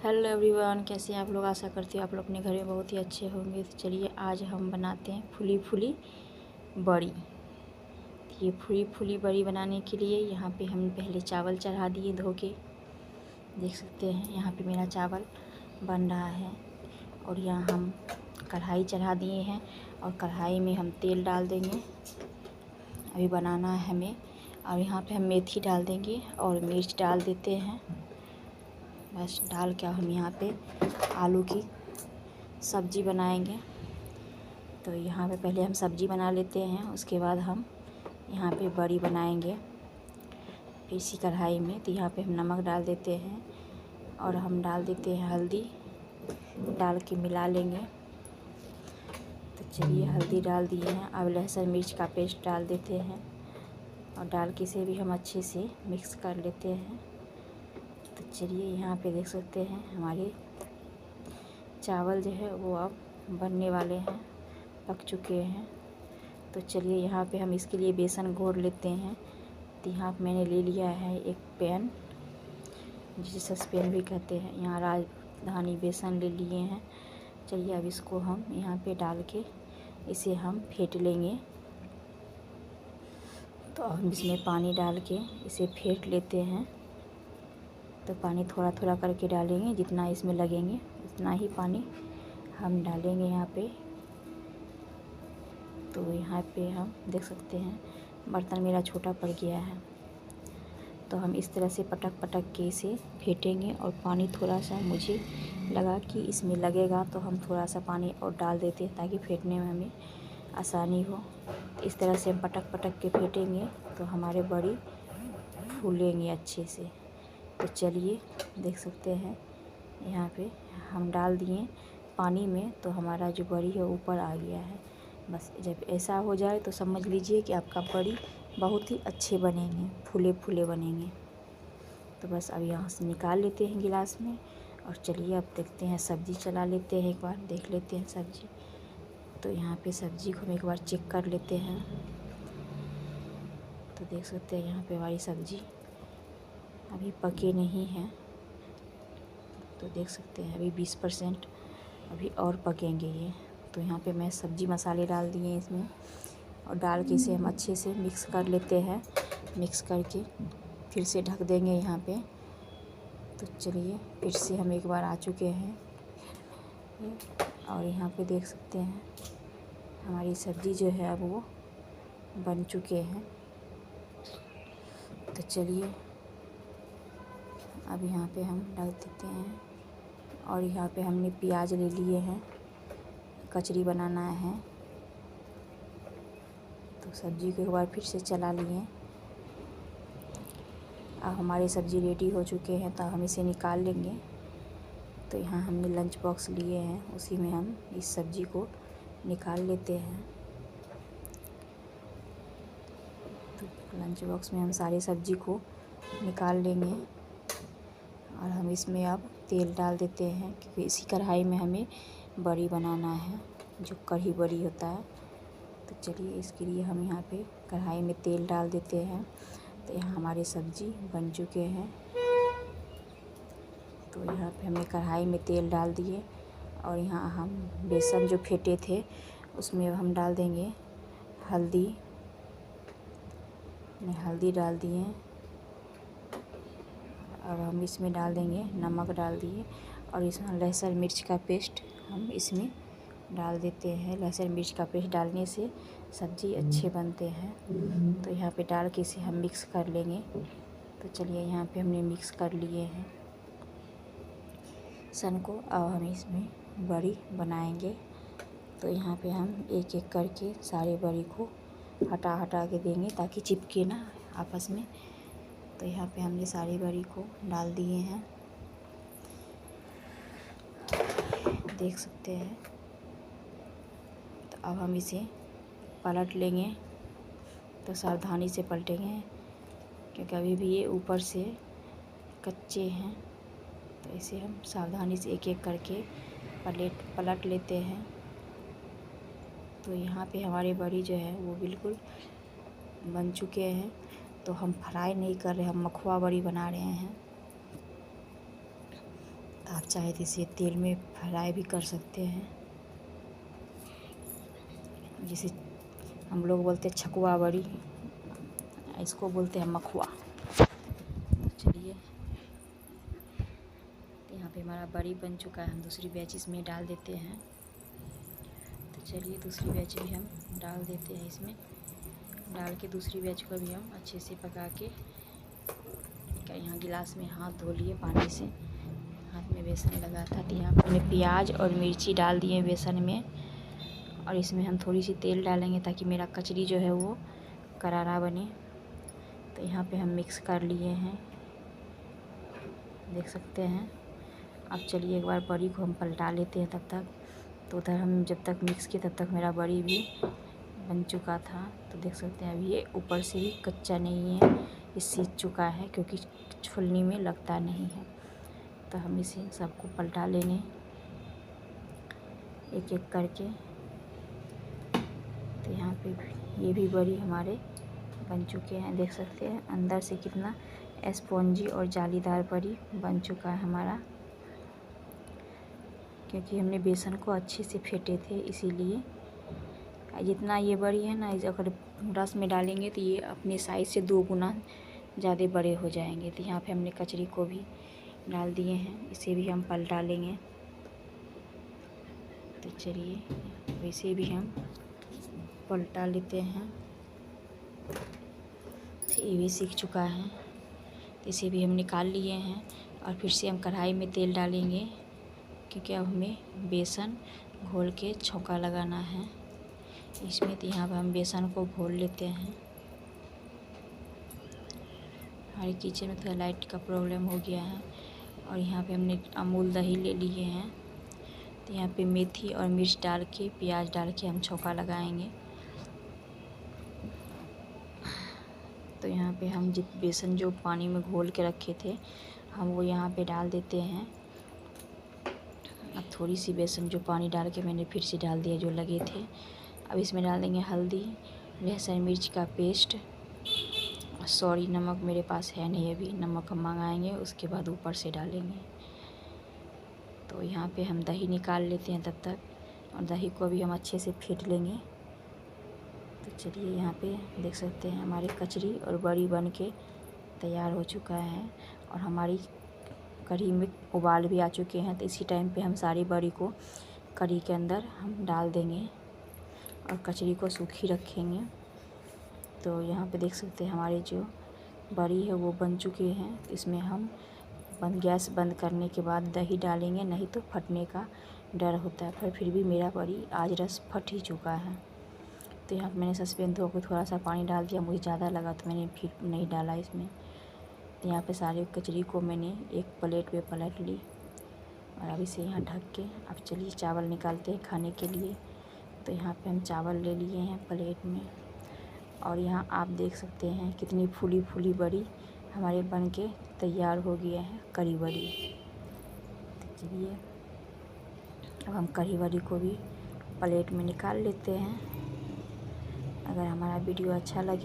Hello everyone, कैसे हैं आप लोग। आशा करती हूँ आप लोग अपने घर में बहुत ही अच्छे होंगे। तो चलिए आज हम बनाते हैं फूली फूली बड़ी। ये फूली फूली बड़ी बनाने के लिए यहाँ पे हम पहले चावल चढ़ा दिए धो के। देख सकते हैं यहाँ पे मेरा चावल बन रहा है। और यहाँ हम कढ़ाई चढ़ा दिए हैं और कढ़ाई में हम तेल डाल देंगे। अभी बनाना है हमें। और यहाँ पे हम मेथी डाल देंगे और मिर्च डाल देते हैं। बस डाल के हम यहाँ पे आलू की सब्ज़ी बनाएंगे। तो यहाँ पे पहले हम सब्ज़ी बना लेते हैं, उसके बाद हम यहाँ पे बड़ी बनाएंगे फिर इसी कढ़ाई में। तो यहाँ पे हम नमक डाल देते हैं और हम डाल देते हैं हल्दी, डाल के मिला लेंगे। तो चलिए हल्दी डाल दिए हैं। अब लहसुन मिर्च का पेस्ट डाल देते हैं और डाल के इसे भी हम अच्छे से मिक्स कर लेते हैं। तो चलिए यहाँ पे देख सकते हैं हमारे चावल जो है वो अब बनने वाले हैं, पक चुके हैं। तो चलिए यहाँ पे हम इसके लिए बेसन घोल लेते हैं। तो यहाँ पे मैंने ले लिया है एक पैन, जिसे सस्पेन भी कहते हैं। यहाँ राजधानी बेसन ले लिए हैं। चलिए अब इसको हम यहाँ पे डाल के इसे हम फेंट लेंगे। तो हम इसमें पानी डाल के इसे फेंट लेते हैं। तो पानी थोड़ा थोड़ा करके डालेंगे, जितना इसमें लगेंगे उतना ही पानी हम डालेंगे यहाँ पे। तो यहाँ पे हम देख सकते हैं बर्तन मेरा छोटा पड़ गया है। तो हम इस तरह से पटक पटक के इसे फेंटेंगे और पानी थोड़ा सा मुझे लगा कि इसमें लगेगा, तो हम थोड़ा सा पानी और डाल देते हैं ताकि फेंटने में हमें आसानी हो। इस तरह से हम पटक पटक के फेंटेंगे तो हमारे बड़ी फूलेंगे अच्छे से। तो चलिए देख सकते हैं यहाँ पे हम डाल दिए पानी में, तो हमारा जो बड़ी है ऊपर आ गया है। बस जब ऐसा हो जाए तो समझ लीजिए कि आपका बड़ी बहुत ही अच्छे बनेंगे, फूले फूले बनेंगे। तो बस अब यहाँ से निकाल लेते हैं गिलास में। और चलिए अब देखते हैं सब्ज़ी चला लेते हैं, एक बार देख लेते हैं सब्ज़ी। तो यहाँ पे सब्ज़ी को हम एक बार चेक कर लेते हैं। तो देख सकते हैं यहाँ पे हमारी सब्ज़ी अभी पके नहीं हैं। तो देख सकते हैं अभी 20% अभी और पकेंगे ये। तो यहाँ पे मैं सब्ज़ी मसाले डाल दिए इसमें और डाल के इसे हम अच्छे से मिक्स कर लेते हैं। मिक्स करके फिर से ढक देंगे यहाँ पे। तो चलिए फिर से हम एक बार आ चुके हैं और यहाँ पे देख सकते हैं हमारी सब्ज़ी जो है अब वो बन चुके हैं। तो चलिए अब यहाँ पे हम डाल देते हैं। और यहाँ पे हमने प्याज ले लिए हैं, कचरी बनाना है। तो सब्ज़ी को एक बार फिर से चला लिए। अब हमारी सब्ज़ी रेडी हो चुके हैं, तो हम इसे निकाल लेंगे। तो यहाँ हमने लंच बॉक्स लिए हैं, उसी में हम इस सब्ज़ी को निकाल लेते हैं। तो लंच बॉक्स में हम सारी सब्ज़ी को निकाल लेंगे और हम इसमें अब तेल डाल देते हैं, क्योंकि इसी कढ़ाई में हमें बड़ी बनाना है, जो कढ़ी बड़ी होता है। तो चलिए इसके लिए हम यहाँ पे कढ़ाई में तेल डाल देते हैं। तो यहाँ हमारी सब्ज़ी बन चुके हैं। तो यहाँ पे हमने कढ़ाई में तेल डाल दिए और यहाँ हम बेसन जो फेंटे थे उसमें हम डाल देंगे हल्दी। हल्दी डाल दिए। अब हम इसमें डाल देंगे नमक डाल दिए और इसमें लहसुन मिर्च का पेस्ट हम इसमें डाल देते हैं। लहसुन मिर्च का पेस्ट डालने से सब्ज़ी अच्छे बनते हैं। तो यहाँ पे डाल के इसे हम मिक्स कर लेंगे। तो चलिए यहाँ पे हमने मिक्स कर लिए हैं सन को। अब हम इसमें बड़ी बनाएंगे। तो यहाँ पे हम एक एक करके सारे बड़ी को हटा हटा के देंगे ताकि चिपके ना आपस में। तो यहाँ पे हमने सारी बड़ी को डाल दिए हैं, देख सकते हैं। तो अब हम इसे पलट लेंगे। तो सावधानी से पलटेंगे, क्योंकि अभी भी ये ऊपर से कच्चे हैं। तो इसे हम सावधानी से एक एक करके पलट लेते हैं। तो यहाँ पे हमारे बड़ी जो है वो बिल्कुल बन चुके हैं। तो हम फ्राई नहीं कर रहे, हम मखवा बड़ी बना रहे हैं। आप चाहे तो इसे तेल में फ्राई भी कर सकते हैं, जिसे हम लोग बोलते हैं छकुआ बड़ी, इसको बोलते हैं मखुआ। चलिए, तो यहाँ पे हमारा बड़ी बन चुका है, हम दूसरी बैच इसमें डाल देते हैं। तो चलिए दूसरी बैच भी हम डाल देते हैं इसमें। डाल के दूसरी बैच को भी हम अच्छे से पका के, क्या यहाँ गिलास में हाथ धो लिए पानी से, हाथ में बेसन लगा था। तो यहाँ पर हमने प्याज और मिर्ची डाल दिए बेसन में, और इसमें हम थोड़ी सी तेल डालेंगे ताकि मेरा कचरी जो है वो करारा बने। तो यहाँ पे हम मिक्स कर लिए हैं, देख सकते हैं। अब चलिए एक बार बड़ी को हम पलटा लेते हैं तब तक। तो उधर हम जब तक मिक्स किए तब तक मेरा बड़ी भी बन चुका था। तो देख सकते हैं अभी ये ऊपर से भी कच्चा नहीं है, ये सीज चुका है क्योंकि छुलनी में लगता नहीं है। तो हम इसे सबको पलटा लेंगे एक एक करके। तो यहाँ पे ये भी बड़ी हमारे बन चुके हैं, देख सकते हैं अंदर से कितना स्पॉन्जी और जालीदार बड़ी बन चुका है हमारा, क्योंकि हमने बेसन को अच्छे से फेंटे थे इसीलिए। जितना ये बड़ी है ना, अगर रस में डालेंगे तो ये अपने साइज़ से 2 गुना ज़्यादा बड़े हो जाएंगे। तो यहाँ पे हमने कचरी को भी डाल दिए हैं, इसे भी हम पलटा लेंगे। तो चलिए वैसे भी हम पलटा लेते हैं। तो ये भी सीख चुका है, तो इसे भी हम निकाल लिए हैं। और फिर से हम कढ़ाई में तेल डालेंगे, क्योंकि अब हमें बेसन घोल के छौंका लगाना है इसमें। तो यहाँ पर हम बेसन को घोल लेते हैं। हमारे किचन में थोड़ा लाइट का प्रॉब्लम हो गया है। और यहाँ पे हमने अमूल दही ले लिए हैं। तो यहाँ पे मेथी और मिर्च डाल के, प्याज डाल के हम छौंका लगाएंगे। तो यहाँ पे हम बेसन जो पानी में घोल के रखे थे, हम वो यहाँ पे डाल देते हैं। अब थोड़ी सी बेसन जो पानी डाल के मैंने फिर से डाल दिया जो लगे थे। अब इसमें डाल देंगे हल्दी, लहसुन मिर्च का पेस्ट। सॉरी, नमक मेरे पास है नहीं अभी, नमक हम मंगाएंगे उसके बाद ऊपर से डालेंगे। तो यहाँ पे हम दही निकाल लेते हैं तब तक, और दही को भी हम अच्छे से फेंट लेंगे। तो चलिए यहाँ पे देख सकते हैं हमारी कचरी और बड़ी बन के तैयार हो चुका है, और हमारी कढ़ी में उबाल भी आ चुके हैं। तो इसी टाइम पे हम सारी बड़ी को कढ़ी के अंदर हम डाल देंगे और कचरी को सूखी रखेंगे। तो यहाँ पे देख सकते हैं हमारी जो बड़ी है वो बन चुकी हैं। इसमें हम गैस बंद करने के बाद दही डालेंगे, नहीं तो फटने का डर होता है। पर फिर भी मेरा बड़ी आज रस फट ही चुका है। तो यहाँ पे मैंने सस्पेन धो के थोड़ा सा पानी डाल दिया, मुझे ज़्यादा लगा तो मैंने फिर नहीं डाला इसमें। तो यहाँ पे सारी कचरी को मैंने एक प्लेट पे पलट ली, और अब इसे यहाँ ढक के अब चलिए चावल निकालते हैं खाने के लिए। तो यहाँ पे हम चावल ले लिए हैं प्लेट में, और यहाँ आप देख सकते हैं कितनी फूली फूली बड़ी हमारे बन के तैयार हो गया है, कढ़ी बड़ी। तो चलिए अब हम कढ़ी बड़ी को भी प्लेट में निकाल लेते हैं। अगर हमारा वीडियो अच्छा लगे